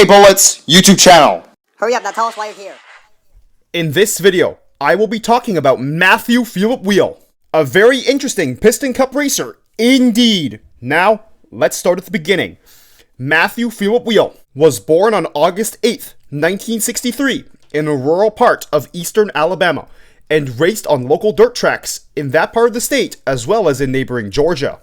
Hey Bullets YouTube channel. Hurry up, now tell us why you're here. In this video, I will be talking about Matthew Fuelup-Wheel, a very interesting Piston Cup racer indeed. Now, let's start at the beginning. Matthew Fuelup-Wheel was born on August 8th, 1963 in a rural part of eastern Alabama and raced on local dirt tracks in that part of the state as well as in neighboring Georgia.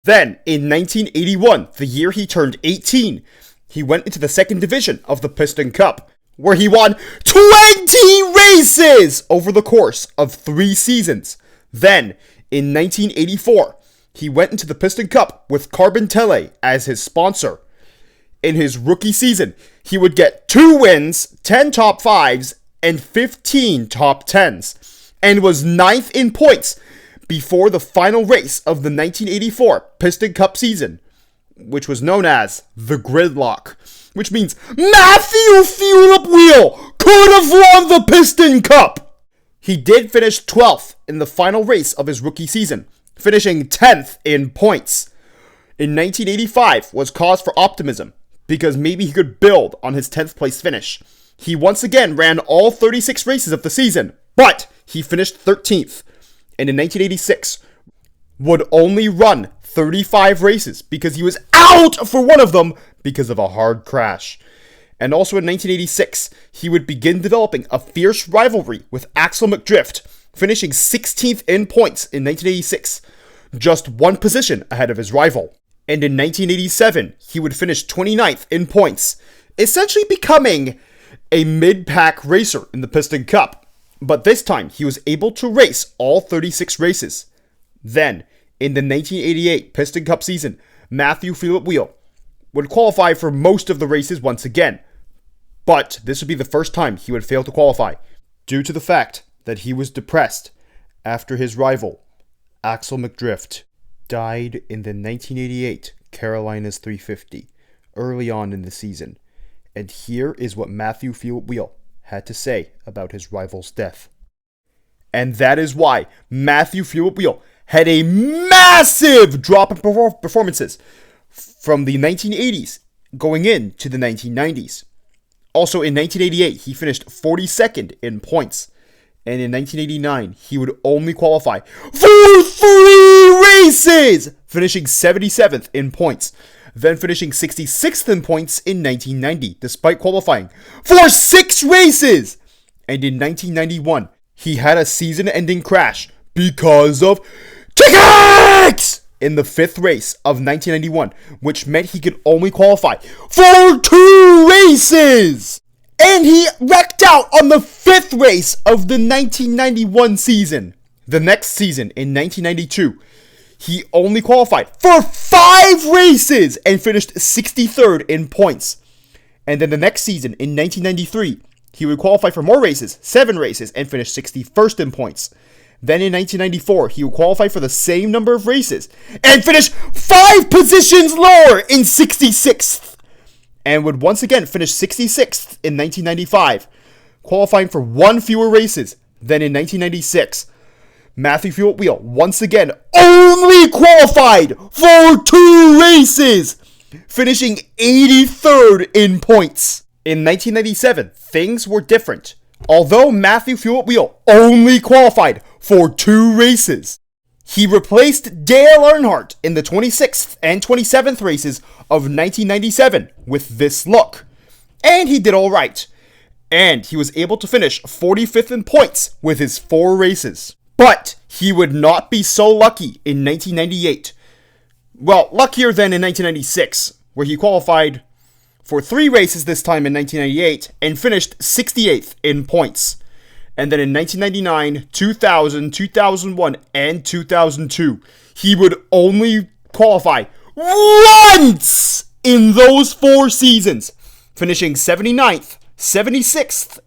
Then, in 1981, the year he turned 18, he went into the second division of the Piston Cup, where he won 20 races over the course of 3 seasons. Then, in 1984, he went into the Piston Cup with Carbon Tele as his sponsor. In his rookie season, he would get 2 wins, 10 top 5s, and 15 top 10s, and was 9th in points before the final race of the 1984 Piston Cup season, which was known as the Gridlock, which means Matthew Fuelup-Wheel could have won the Piston Cup! He did finish 12th in the final race of his rookie season, finishing 10th in points. In 1985 was cause for optimism, because maybe he could build on his 10th place finish. He once again ran all 36 races of the season, but he finished 13th. And in 1986, would only run 35 races because he was out for one of them because of a hard crash. And also in 1986, he would begin developing a fierce rivalry with Axel McDrift, finishing 16th in points in 1986, just 1 position ahead of his rival. And in 1987, he would finish 29th in points, essentially becoming a mid-pack racer in the Piston Cup. But this time, he was able to race all 36 races. Then, in the 1988 Piston Cup season, Matthew Fuelup-Wheel would qualify for most of the races once again. But this would be the first time he would fail to qualify, due to the fact that he was depressed after his rival, Axel McDrift, died in the 1988 Carolinas 350, early on in the season. And here is what Matthew Fuelup-Wheel had to say about his rival's death. And that is why Matthew Fuelup-Wheel had a massive drop in performances from the 1980s going into the 1990s. Also in 1988, he finished 42nd in points. And in 1989, he would only qualify for 3 races, finishing 77th in points. Then finishing 66th in points in 1990, despite qualifying for 6 races. And in 1991, he had a season-ending crash because of tickets in the 5th race of 1991, which meant he could only qualify for 2 races. And he wrecked out on the 5th race of the 1991 season. The next season, in 1992, he only qualified for 5 races and finished 63rd in points. And then the next season, in 1993, he would qualify for more races, 7 races, and finish 61st in points. Then in 1994, he would qualify for the same number of races and finish 5 positions lower in 66th. And would once again finish 66th in 1995, qualifying for 1 fewer races than in 1996. Matthew Fuelup-Wheel once again only qualified for 2 races, finishing 83rd in points. In 1997, things were different. Although Matthew Fuelup-Wheel only qualified for 2 races, he replaced Dale Earnhardt in the 26th and 27th races of 1997 with this look. And he did alright. And he was able to finish 45th in points with his 4 races. But he would not be so lucky in 1998. Well, luckier than in 1996, where he qualified for 3 races this time in 1998 and finished 68th in points. And then in 1999, 2000, 2001, and 2002, he would only qualify once in those 4 seasons, finishing 79th, 76th,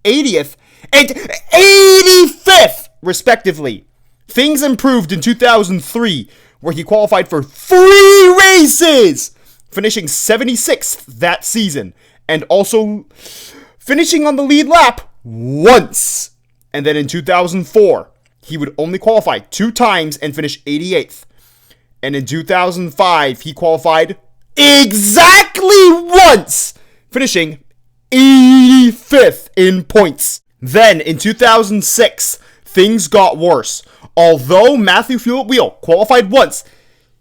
80th, and 85th, respectively. Things improved in 2003, where he qualified for 3 races, finishing 76th that season, and also finishing on the lead lap once. And then in 2004, he would only qualify 2 times and finish 88th. And in 2005, he qualified exactly once, finishing 85th in points. Then, in 2006, things got worse. Although Matthew Fuelup-Wheel qualified once,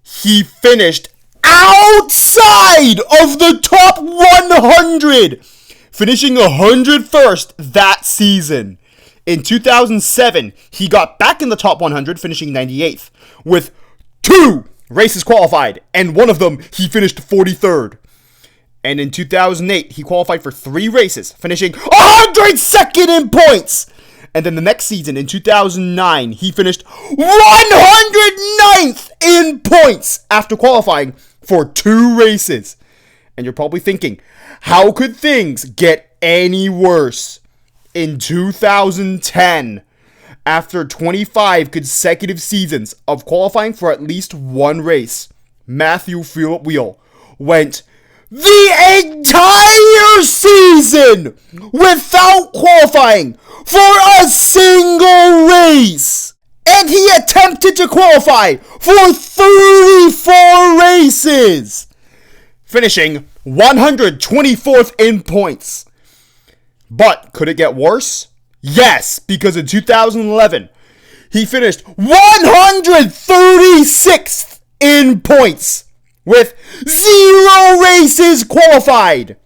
he finished outside of the top 100, finishing 101st that season. In 2007, he got back in the top 100, finishing 98th, with 2 races qualified, and one of them he finished 43rd. And in 2008, he qualified for 3 races, finishing 102nd in points. And then the next season, in 2009, he finished 109th in points after qualifying for 2 races. And you're probably thinking, how could things get any worse? In 2010, after 25 consecutive seasons of qualifying for at least 1 race, Matthew Fuelup-Wheel went the entire season without qualifying for a single race. And he attempted to qualify for 34 races, finishing 124th in points. But could it get worse? Yes, because in 2011, he finished 136th in points with 0 races qualified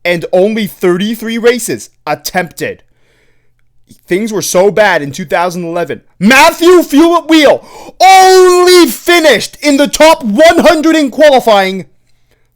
and only 33 races attempted. Things were so bad in 2011. Matthew Fuelup-Wheel only finished in the top 100 in qualifying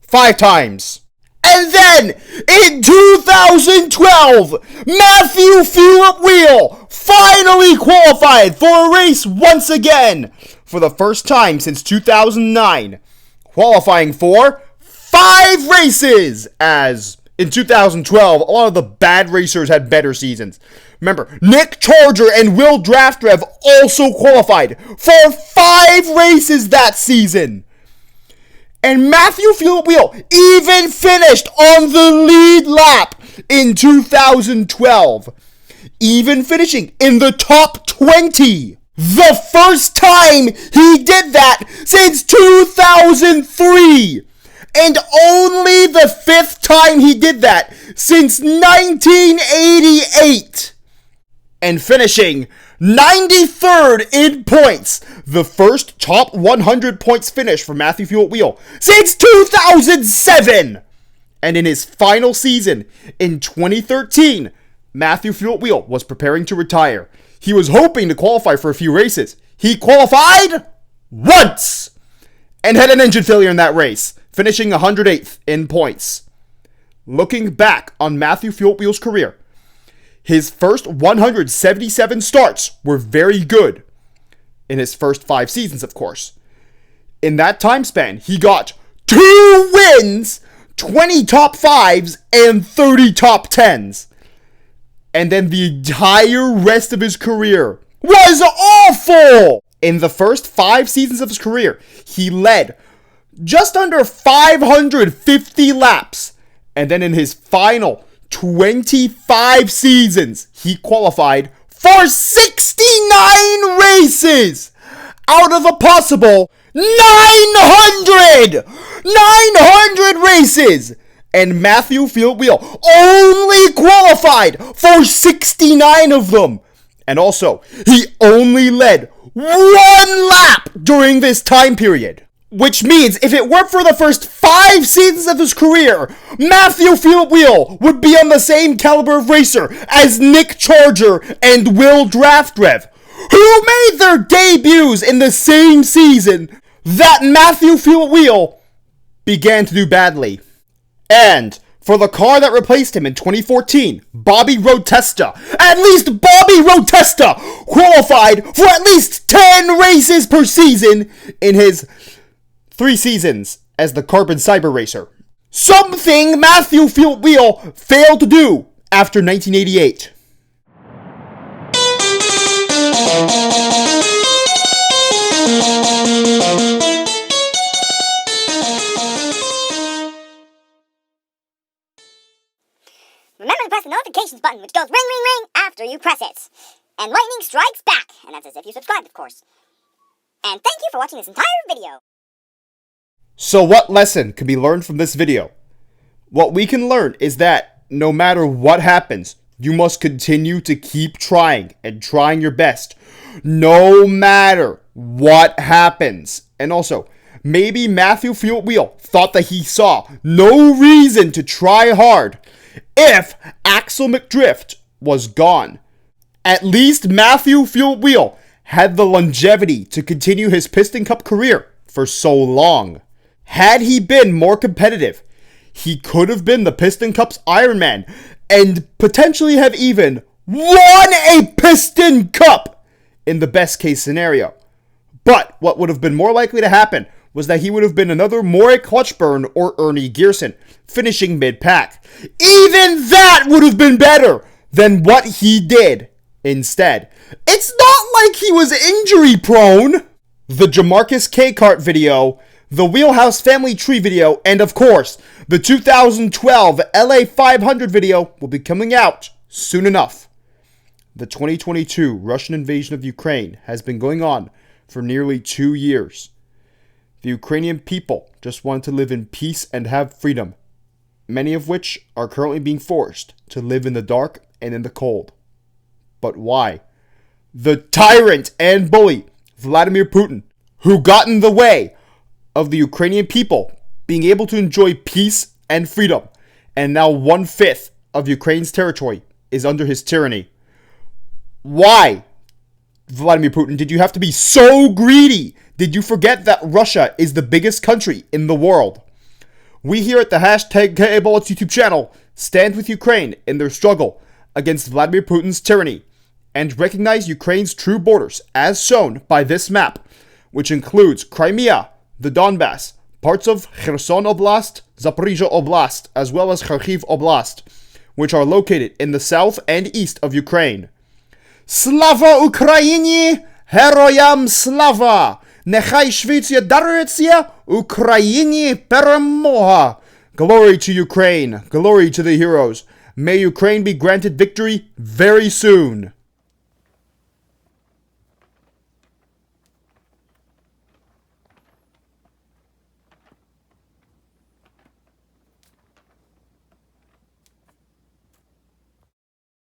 5 times. And then, in 2012, Matthew Fuelup-Wheel finally qualified for a race once again, for the first time since 2009, qualifying for 5 races, as in 2012, a lot of the bad racers had better seasons. Remember, Nick Charger and Will Draftrev also qualified for 5 races that season. And Matthew Fuelup-Wheel even finished on the lead lap in 2012, even finishing in the top 20. The first time he did that since 2003, and only the 5th time he did that since 1988. And finishing 93rd in points, the first top 100 points finish for Matthew Fuelup-Wheel since 2007. And in his final season, in 2013, Matthew Fuelup-Wheel was preparing to retire. He was hoping to qualify for a few races. He qualified once and had an engine failure in that race, finishing 108th in points. Looking back on Matthew Fuelup-Wheel's career, his first 177 starts were very good. In his first 5 seasons, of course. In that time span, he got 2 wins, 20 top 5s, and 30 top 10s. And then the entire rest of his career was awful! In the first 5 seasons of his career, he led just under 550 laps. And then in his final 25 seasons, he qualified for 69 races out of a possible 900 races. And Matthew Fuelup-Wheel only qualified for 69 of them. And also, he only led 1 lap during this time period. Which means, if it weren't for the first 5 seasons of his career, Matthew Fuelup-Wheel would be on the same caliber of racer as Nick Charger and Will Draftrev, who made their debuts in the same season that Matthew Fuelup-Wheel began to do badly. And for the car that replaced him in 2014, Bobby Rotesta, at least Bobby Rotesta qualified for at least 10 races per season in his 3 seasons as the Carbon Cyber Racer. Something Matthew Fuelup-Wheel failed to do after 1988. Remember to press the notifications button, which goes ring, ring, ring after you press it. And lightning strikes back, and that's as if you subscribed, of course. And thank you for watching this entire video. So what lesson can be learned from this video? What we can learn is that no matter what happens, you must continue to keep trying and trying your best, no matter what happens. And also, maybe Matthew Fuelup-Wheel thought that he saw no reason to try hard if Axel McDrift was gone. At least Matthew Fuelup-Wheel had the longevity to continue his Piston Cup career for so long. Had he been more competitive, he could have been the Piston Cup's Iron Man and potentially have even won a Piston Cup in the best case scenario. But what would have been more likely to happen was that he would have been another Maury Clutchburn or Ernie Gearson, finishing mid-pack. Even that would have been better than what he did instead. It's not like he was injury-prone. The Jamarcus K-Kart video, the Wheelhouse Family Tree video, and of course, the 2012 LA 500 video will be coming out soon enough. The 2022 Russian invasion of Ukraine has been going on for nearly 2 years. The Ukrainian people just want to live in peace and have freedom, many of which are currently being forced to live in the dark and in the cold. But why? The tyrant and bully, Vladimir Putin, who got in the way of the Ukrainian people being able to enjoy peace and freedom, and now 1/5 of Ukraine's territory is under his tyranny. Why, Vladimir Putin, did you have to be so greedy? Did you forget that Russia is the biggest country in the world? We here at the #KABullets YouTube channel stand with Ukraine in their struggle against Vladimir Putin's tyranny and recognize Ukraine's true borders as shown by this map, which includes Crimea, the Donbass, parts of Kherson Oblast, Zaporizhia Oblast, as well as Kharkiv Oblast, which are located in the south and east of Ukraine. Slava Ukraini! Heroyam slava! Nechai Shvitsya Darytsya! Ukraini Peremoha! Glory to Ukraine! Glory to the heroes! May Ukraine be granted victory very soon!